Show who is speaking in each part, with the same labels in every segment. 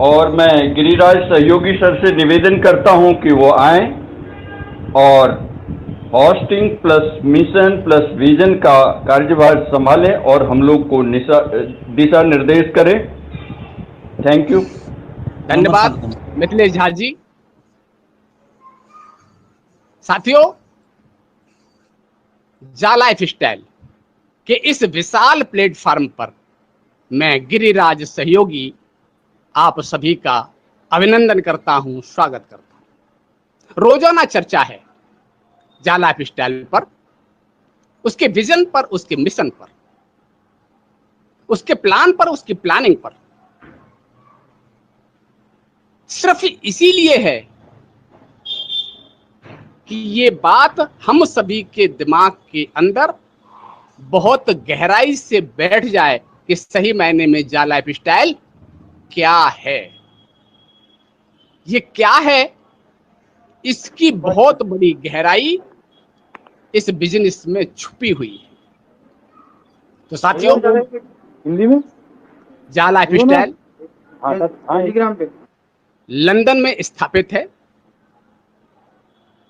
Speaker 1: और मैं गिरिराज सहयोगी सर से निवेदन करता हूं कि वो आएं और hosting plus mission plus vision का कार्यभार संभालें और हम लोग को दिशा निर्देश करें। Thank you.
Speaker 2: धन्यवाद मिथिलेश झा जी। साथियों, जा लाइफ स्टाइल के इस विशाल प्लेटफॉर्म पर मैं गिरिराज सहयोगी आप सभी का अभिनंदन करता हूं, स्वागत करता हूं। रोजाना चर्चा है जा लाइफ स्टाइल पर, उसके विजन पर, उसके मिशन पर, उसके प्लान पर, उसकी प्लानिंग पर। सिर्फ इसीलिए है कि ये बात हम सभी के दिमाग के अंदर बहुत गहराई से बैठ जाए कि सही मायने में जा लाइफ स्टाइल क्या है। ये क्या है, इसकी बहुत बड़ी गहराई इस बिजनेस में छुपी हुई है। तो साथियों,
Speaker 3: हिंदी में
Speaker 2: जा लाइफ स्टाइल लंदन में स्थापित है,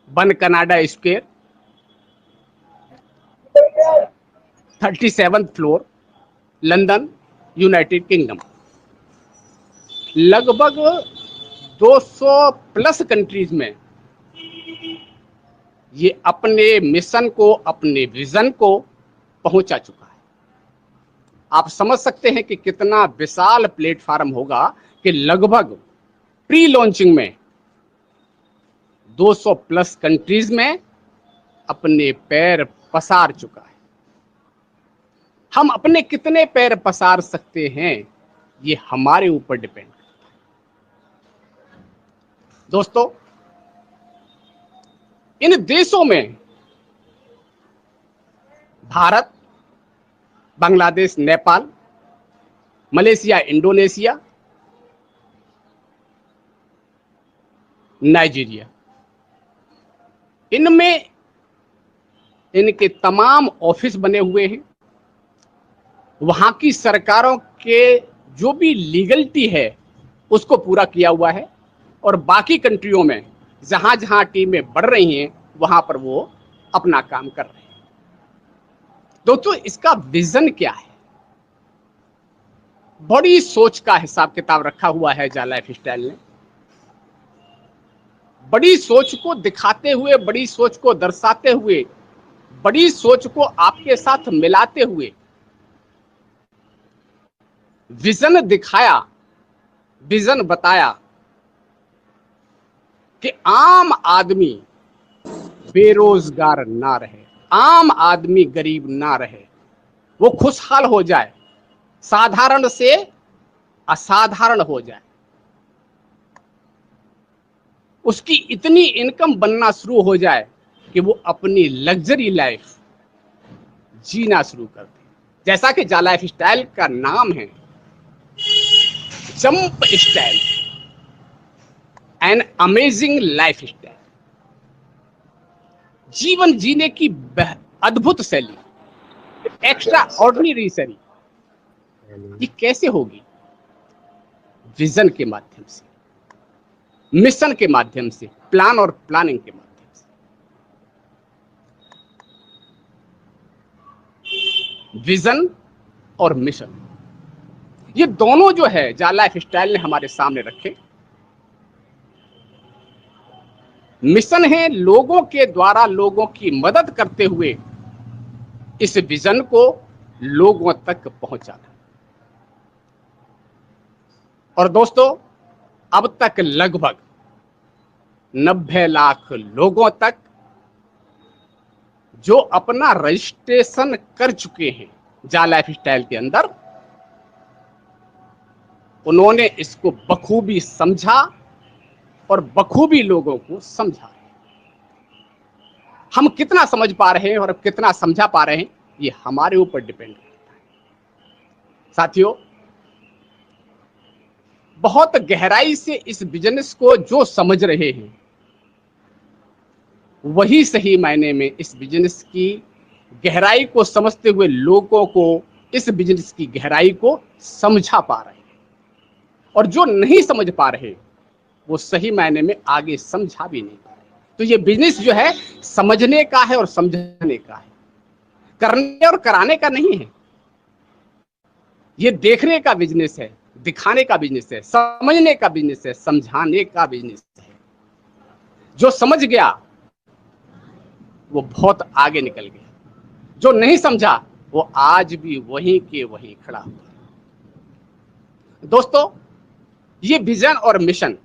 Speaker 2: 1 Canada square, 37th floor, London, United kingdom. लगभग 200 प्लस कंट्रीज में ये अपने मिशन को, अपने विजन को पहुंचा चुका है। आप समझ सकते हैं कि कितना विशाल प्लेटफॉर्म होगा कि लगभग प्री लॉन्चिंग में 200 प्लस कंट्रीज में अपने पैर पसार चुका है। हम अपने कितने पैर पसार सकते हैं, ये हमारे ऊपर डिपेंड करता है। दोस्तों, इन देशों में Bharat, Bangladesh, Nepal, Malaysia, Indonesia, Nigeria, इनमें इनके तमाम ऑफिस बने हुए हैं। वहां की सरकारों के जो भी लीगलिटी है उसको पूरा किया हुआ है, और बाकी कंट्रियों में जहां जहां टीमें बढ़ रही हैं वहां पर वो अपना काम कर रहे हैं। दोस्तों, इसका विजन क्या है? बड़ी सोच का हिसाब किताब रखा हुआ है जा लाइफ स्टाइल ने। बड़ी सोच को दिखाते हुए, बड़ी सोच को दर्शाते हुए, बड़ी सोच को आपके साथ मिलाते हुए विजन दिखाया, विजन बताया कि आम आदमी बेरोजगार ना रहे, आम आदमी गरीब ना रहे, वो खुशहाल हो जाए, साधारण से असाधारण हो जाए, उसकी इतनी इनकम बनना शुरू हो जाए कि वो अपनी लग्जरी लाइफ जीना शुरू कर दे। जैसा कि जा लाइफ स्टाइल का नाम है, jump style, an amazing life style, जीवन जीने की अद्भुत शैली, एक्स्ट्रा ऑर्डिनरी शैली। ये कैसे होगी? विजन के माध्यम से, मिशन के माध्यम से, प्लान और प्लानिंग के माध्यम से। विजन और मिशन, ये दोनों जो है जा लाइफ स्टाइल ने हमारे सामने रखे। मिशन है लोगों के द्वारा लोगों की मदद करते हुए इस विजन को लोगों तक पहुंचाना। और दोस्तों, अब तक लगभग 90 लाख लोगों तक जो अपना रजिस्ट्रेशन कर चुके हैं जा लाइफ स्टाइल के अंदर, उन्होंने इसको बखूबी समझा और बखूबी लोगों को समझा। हम कितना समझ पा रहे हैं और कितना समझा पा रहे हैं, ये हमारे ऊपर डिपेंड करता है। साथियों, बहुत गहराई से इस बिजनेस को जो समझ रहे हैं, वही सही मायने में इस बिजनेस की गहराई को समझते हुए लोगों को इस बिजनेस की गहराई को समझा पा रहे हैं। और जो नहीं समझ पा रहे वो सही मायने में आगे समझा भी नहीं पा रहे। तो ये बिजनेस जो है समझने का है और समझने का है, करने और कराने का नहीं है। ये देखने का बिजनेस है, दिखाने का बिजनेस है, समझने का बिजनेस है, समझाने का बिजनेस है। जो समझ गया वो बहुत आगे निकल गया, जो नहीं समझा वो आज भी वहीं के वहीं खड़ा हुआ है। दोस्तों, ये विजन और मिशन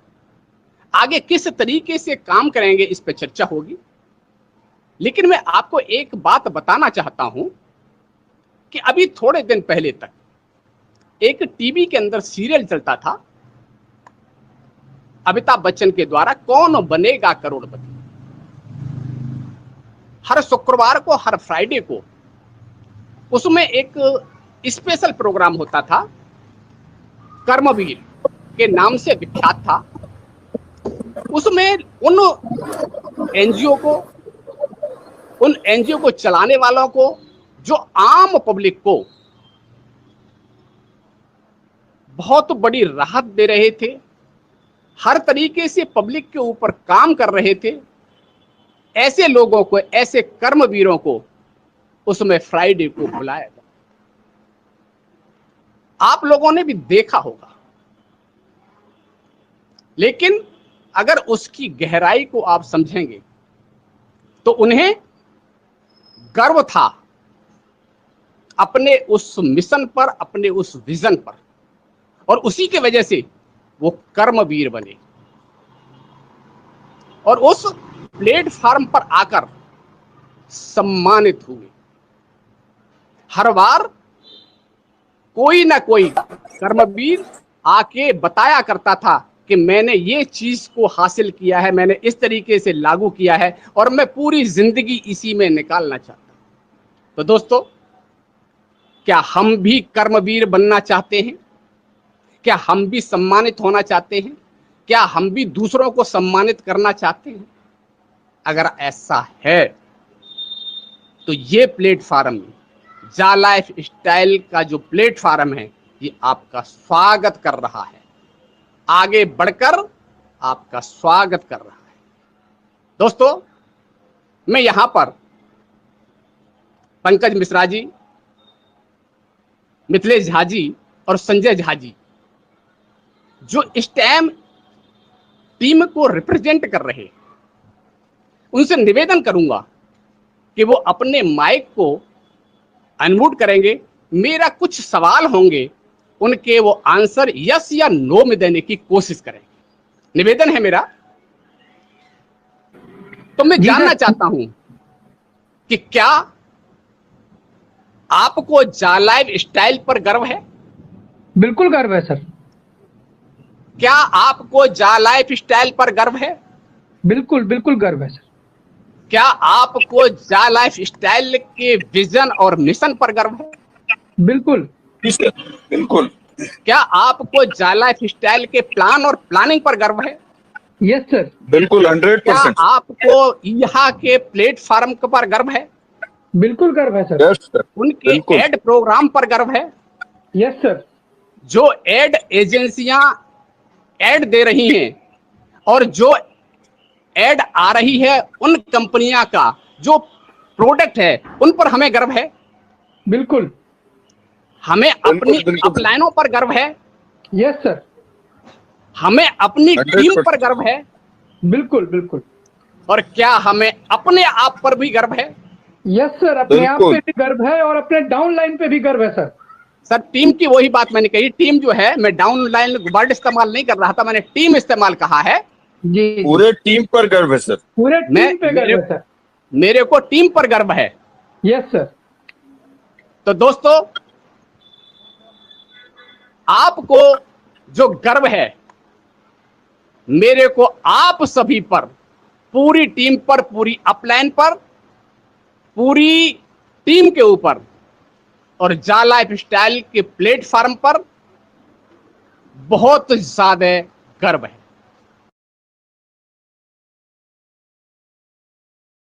Speaker 2: आगे किस तरीके से काम करेंगे इस पे चर्चा होगी, लेकिन मैं आपको एक बात बताना चाहता हूं कि अभी थोड़े दिन पहले तक एक टीवी के अंदर सीरियल चलता था अमिताभ बच्चन के द्वारा, कौन बनेगा करोड़पति। हर शुक्रवार को, हर फ्राइडे को उसमें एक स्पेशल प्रोग्राम होता था, कर्मवीर के नाम से विख्यात था। उसमें उन एनजीओ को चलाने वालों को, जो आम पब्लिक को बहुत बड़ी राहत दे रहे थे, हर तरीके से पब्लिक के ऊपर काम कर रहे थे, ऐसे लोगों को, ऐसे कर्मवीरों को उसमें फ्राइडे को बुलाया गया। आप लोगों ने भी देखा होगा, लेकिन अगर उसकी गहराई को आप समझेंगे तो उन्हें गर्व था अपने उस मिशन पर, अपने उस विजन पर, और उसी के वजह से वो कर्मवीर बने और उस प्लेटफॉर्म पर आकर सम्मानित हुए। हर बार कोई ना कोई कर्मवीर आके बताया करता था कि मैंने ये चीज को हासिल किया है, मैंने इस तरीके से लागू किया है और मैं पूरी जिंदगी इसी में निकालना चाहता हूं। तो दोस्तों, क्या हम भी कर्मवीर बनना चाहते हैं? क्या हम भी सम्मानित होना चाहते हैं? क्या हम भी दूसरों को सम्मानित करना चाहते हैं? अगर ऐसा है तो ये प्लेटफॉर्म, जा लाइफ स्टाइल का जो प्लेटफॉर्म है, ये आपका स्वागत कर रहा है, आगे बढ़कर आपका स्वागत कर रहा है। दोस्तों, मैं यहां पर पंकज मिश्रा जी, मिथिलेश झा जी और संजय झा जी, जो स्टैम टीम को रिप्रेजेंट कर रहे, उनसे निवेदन करूंगा कि वो अपने माइक को अनम्यूट करेंगे। मेरा कुछ सवाल होंगे, उनके वो आंसर यस या नो में देने की कोशिश करेंगे। निवेदन है मेरा। तो मैं जानना चाहता हूं कि क्या आपको जा लाइफ स्टाइल पर गर्व है?
Speaker 3: बिल्कुल गर्व है सर।
Speaker 2: क्या आपको जा लाइफ स्टाइल पर गर्व है?
Speaker 3: बिल्कुल बिल्कुल गर्व है सर।
Speaker 2: क्या आपको जा लाइफ स्टाइल के विजन और मिशन पर गर्व है?
Speaker 3: बिल्कुल
Speaker 4: बिल्कुल।
Speaker 2: क्या आपको जा लाइफ स्टाइल के प्लान और प्लानिंग पर गर्व है?
Speaker 3: Yes sir.
Speaker 4: बिल्कुल
Speaker 2: क्या
Speaker 4: 100%।
Speaker 2: आपको यहाँ के प्लेटफॉर्म पर गर्व है?
Speaker 3: बिल्कुल गर्व है सर।
Speaker 4: Yes sir.
Speaker 2: उनके
Speaker 4: बिल्कुल।
Speaker 2: एड प्रोग्राम पर गर्व है?
Speaker 3: Yes sir.
Speaker 2: जो एड एजेंसियां एड दे रही हैं और जो एड आ रही है, उन कंपनियां का जो प्रोडक्ट है उन पर हमें गर्व है।
Speaker 3: बिल्कुल।
Speaker 2: हमें अपनी अपलाइनों पर गर्व है।
Speaker 3: Yes sir.
Speaker 2: हमें अपनी टीम पर गर्व है।
Speaker 3: बिल्कुल बिल्कुल।
Speaker 2: और क्या हमें अपने आप पर भी गर्व है?
Speaker 3: यस सर, अपने आप पे भी गर्व है और अपने डाउन लाइन पे भी गर्व है सर।
Speaker 2: सर, टीम की वही बात मैंने कही। टीम जो है, मैं डाउन लाइन वर्ड इस्तेमाल नहीं कर रहा था, मैंने टीम इस्तेमाल कहा है।
Speaker 3: जी,
Speaker 4: पूरे टीम पर गर्व है सर।
Speaker 3: पूरे टीम पे गर्व है सर।
Speaker 2: मेरे को टीम पर गर्व है।
Speaker 3: Yes sir.
Speaker 2: तो दोस्तों, आपको जो गर्व है, मेरे को आप सभी पर, पूरी टीम पर, पूरी अपलाइन पर, पूरी टीम के ऊपर और जा लाइफ स्टाइल के प्लेटफॉर्म पर बहुत ज्यादा गर्व है।